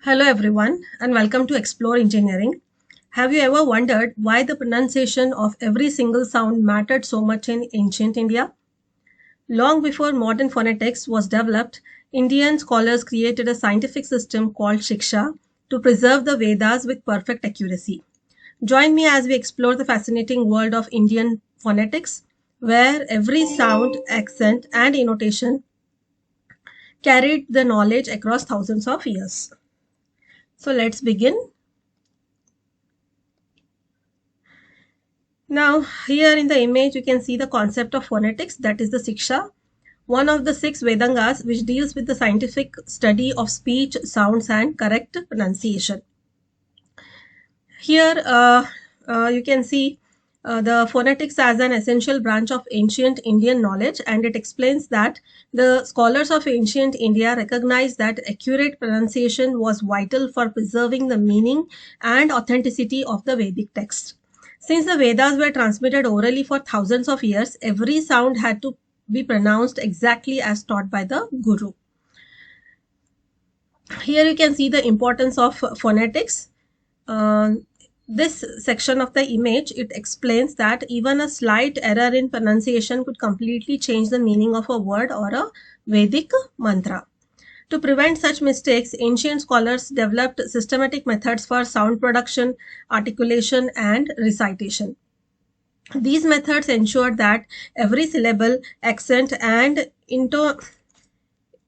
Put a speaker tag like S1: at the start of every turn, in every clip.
S1: Hello everyone and welcome to Explore Engineering. Have you ever wondered why the pronunciation of every single sound mattered so much in ancient India? Long before modern phonetics was developed, Indian scholars created a scientific system called Shiksha to preserve the Vedas with perfect accuracy. Join me as we explore the fascinating world of Indian phonetics, where every sound, accent, and intonation carried the knowledge across thousands of years. So let's begin. Now, here in the image, you can see the concept of phonetics, that is the Shiksha, one of the six Vedangas, which deals with the scientific study of speech, sounds, and correct pronunciation. Here, you can see the phonetics as an essential branch of ancient Indian knowledge, and it explains that the scholars of ancient India recognized that accurate pronunciation was vital for preserving the meaning and authenticity of the Vedic text. Since the Vedas were transmitted orally for thousands of years, every sound had to be pronounced exactly as taught by the Guru. Here you can see the importance of phonetics. Uh, this section of the image, it explains that even a slight error in pronunciation could completely change the meaning of a word or a Vedic mantra. To prevent such mistakes, ancient scholars developed systematic methods for sound production, articulation, and recitation. These methods ensured that every syllable, accent, and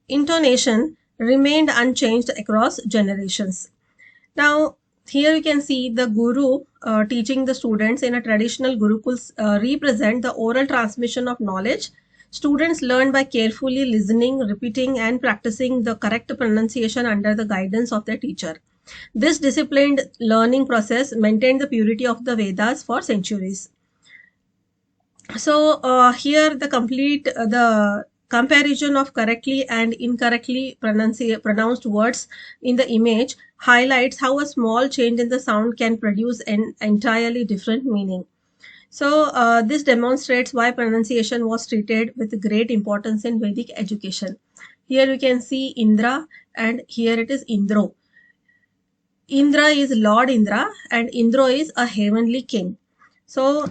S1: intonation remained unchanged across generations. Now, here you can see the guru teaching the students in a traditional gurukuls represent the oral transmission of knowledge. Students learn by carefully listening, repeating, and practicing the correct pronunciation under the guidance of their teacher. This disciplined learning process maintained the purity of the Vedas for centuries. So here the comparison of correctly and incorrectly pronounced words in the image highlights how a small change in the sound can produce an entirely different meaning. So this demonstrates why pronunciation was treated with great importance in Vedic education. Here you can see Indra and here it is Indro. Indra is Lord Indra and Indro is a heavenly king. So,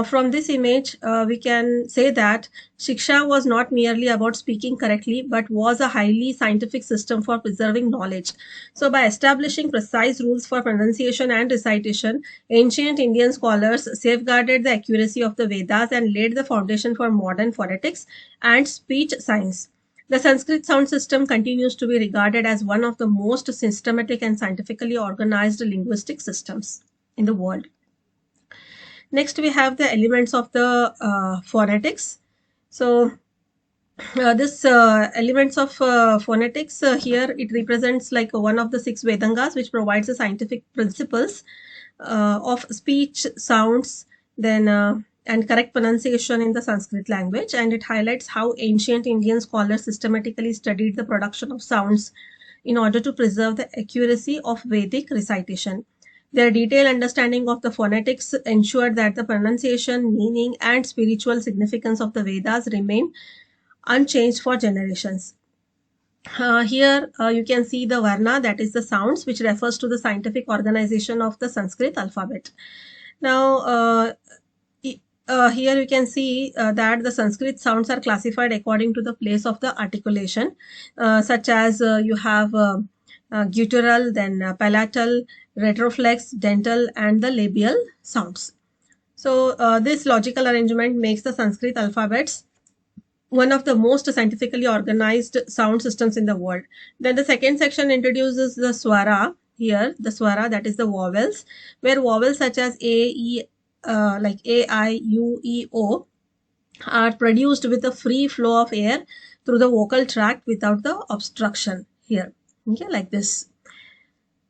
S1: from this image, we can say that Shiksha was not merely about speaking correctly, but was a highly scientific system for preserving knowledge. So, by establishing precise rules for pronunciation and recitation, ancient Indian scholars safeguarded the accuracy of the Vedas and laid the foundation for modern phonetics and speech science. The Sanskrit sound system continues to be regarded as one of the most systematic and scientifically organized linguistic systems in the world. Next, we have the elements of the phonetics. So, this elements of phonetics here, it represents like one of the six Vedangas, which provides the scientific principles of speech, sounds, then and correct pronunciation in the Sanskrit language, and it highlights how ancient Indian scholars systematically studied the production of sounds in order to preserve the accuracy of Vedic recitation. Their detailed understanding of the phonetics ensured that the pronunciation, meaning, and spiritual significance of the Vedas remain unchanged for generations. Here you can see the Varna, that is the sounds, which refers to the scientific organization of the Sanskrit alphabet. Now, here you can see that the Sanskrit sounds are classified according to the place of the articulation, such as you have guttural, then palatal, retroflex, dental, and the labial sounds. So, this logical arrangement makes the Sanskrit alphabets one of the most scientifically organized sound systems in the world. Then the second section introduces the Svara. Here, the Svara, that is the vowels, where vowels such as A, E, like A, I, U, E, O, are produced with a free flow of air through the vocal tract without the obstruction. Here, okay, like this.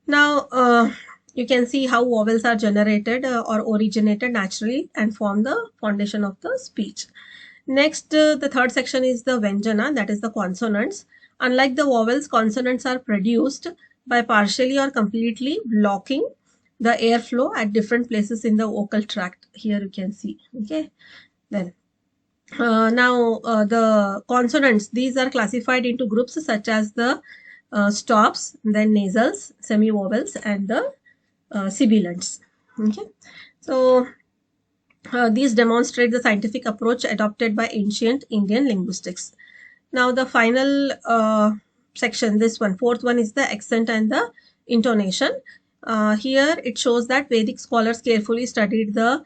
S1: Now, you can see how vowels are generated or originated naturally and form the foundation of the speech. Next, the third section is the Vyanjana, that is the consonants. Unlike the vowels, consonants are produced by partially or completely blocking the airflow at different places in the vocal tract. Here you can see. Okay. Then, now the consonants, these are classified into groups such as the stops, then nasals, semi-vowels, and the sibilants. Okay, so these demonstrate the scientific approach adopted by ancient Indian linguistics. Now the final section, this one, fourth one, is the accent and the intonation. Here it shows that Vedic scholars carefully studied the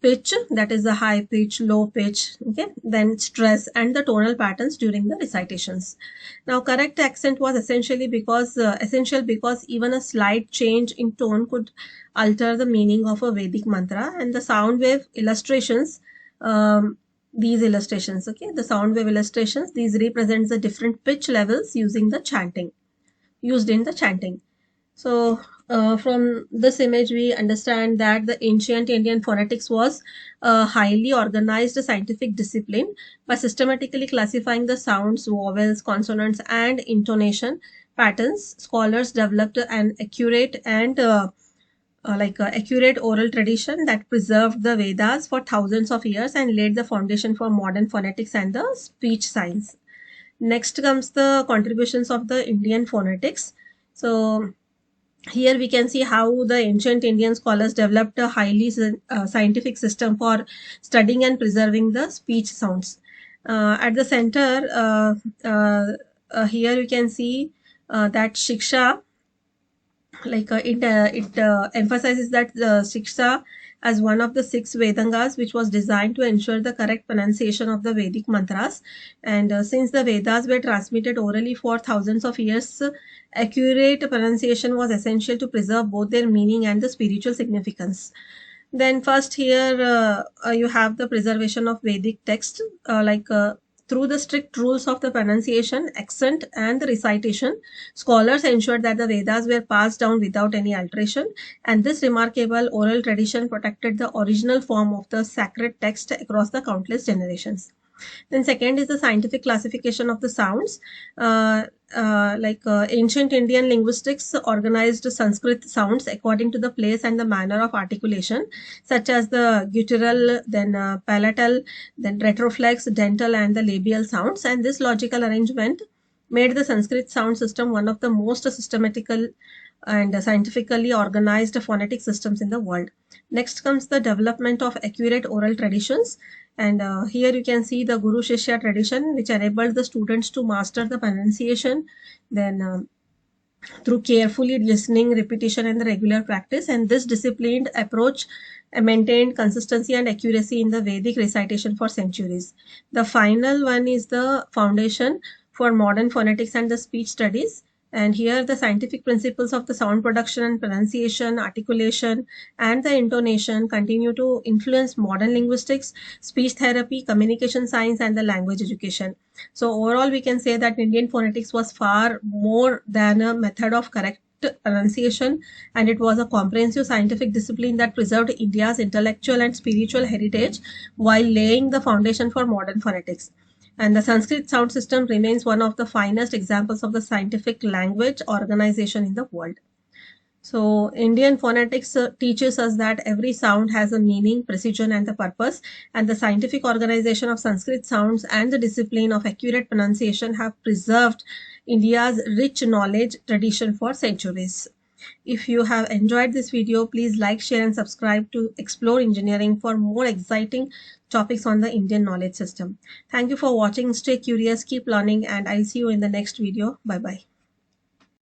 S1: pitch, that is the high pitch, low pitch, okay, then stress and the tonal patterns during the recitations. Now correct accent was essential because even a slight change in tone could alter the meaning of a Vedic mantra, and the sound wave illustrations, these illustrations, okay, the sound wave illustrations, these represents the different pitch levels used in the chanting. So from this image we understand that the ancient Indian phonetics was a highly organized scientific discipline. By systematically classifying the sounds, vowels, consonants, and intonation patterns, scholars developed an accurate and accurate oral tradition that preserved the Vedas for thousands of years and laid the foundation for modern phonetics and the speech science. Next comes the contributions of the Indian phonetics. So here we can see how the ancient Indian scholars developed a highly scientific system for studying and preserving the speech sounds. At the center, here you can see that Shiksha, it emphasizes that Shiksha as one of the 6 Vedangas, which was designed to ensure the correct pronunciation of the Vedic mantras. And since the Vedas were transmitted orally for thousands of years, accurate pronunciation was essential to preserve both their meaning and the spiritual significance. Then first here you have the preservation of Vedic text, through the strict rules of the pronunciation, accent, and the recitation, scholars ensured that the Vedas were passed down without any alteration, and this remarkable oral tradition protected the original form of the sacred text across the countless generations. Then second is the scientific classification of the sounds. Ancient Indian linguistics organized Sanskrit sounds according to the place and the manner of articulation, such as the guttural, then palatal, then retroflex, dental, and the labial sounds. And this logical arrangement made the Sanskrit sound system one of the most systematical and scientifically organized phonetic systems in the world. Next comes the development of accurate oral traditions. And here you can see the Guru Shishya tradition, which enabled the students to master the pronunciation, then through carefully listening, repetition, and the regular practice. And this disciplined approach maintained consistency and accuracy in the Vedic recitation for centuries. The final one is the foundation for modern phonetics and the speech studies. And here the scientific principles of the sound production and pronunciation, articulation, and the intonation continue to influence modern linguistics, speech therapy, communication science, and the language education. So overall, we can say that Indian phonetics was far more than a method of correct pronunciation, and it was a comprehensive scientific discipline that preserved India's intellectual and spiritual heritage while laying the foundation for modern phonetics. And the Sanskrit sound system remains one of the finest examples of the scientific language organization in the world. So Indian phonetics teaches us that every sound has a meaning, precision, and the purpose, and the scientific organization of Sanskrit sounds and the discipline of accurate pronunciation have preserved India's rich knowledge tradition for centuries. If you have enjoyed this video, please like, share, and subscribe to Explore Engineering for more exciting topics on the Indian knowledge system. Thank you for watching. Stay curious, keep learning, and I'll see you in the next video. Bye-bye.